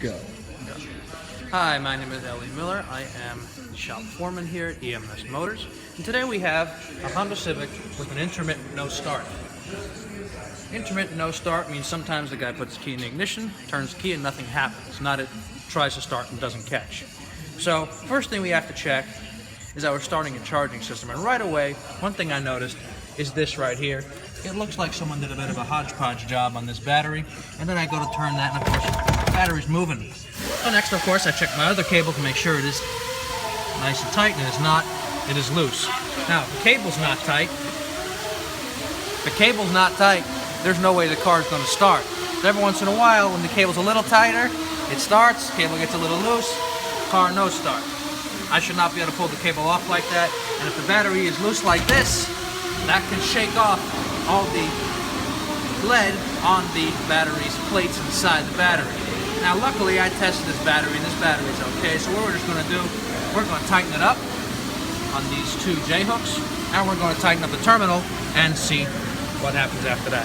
Go. Hi, my name is Ellie Miller. I am the shop foreman here at EMS Motors. And today we have a Honda Civic with an intermittent no start. Intermittent no start means sometimes the guy puts the key in the ignition, turns the key, and nothing happens. Not it tries to start and doesn't catch. So first thing we have to check is our starting and charging system. And right away, one thing I noticed is this right here. It looks like someone did a bit of a hodgepodge job on this battery. And then I go to turn that, and of course, the battery's moving. So next, of course, I check my other cable to make sure it is nice and tight, and it is not, it is loose. Now, if the cable's not tight, there's no way the car's going to start. So every once in a while, when the cable's a little tighter, it starts, cable gets a little loose, car no start. I should not be able to pull the cable off like that, and if the battery is loose like this, that can shake off all the lead on the battery's plates inside the battery. Now luckily I tested this battery and this battery is okay, so what we're just going to do, we're going to tighten it up on these two J-hooks, and we're going to tighten up the terminal and see what happens after that.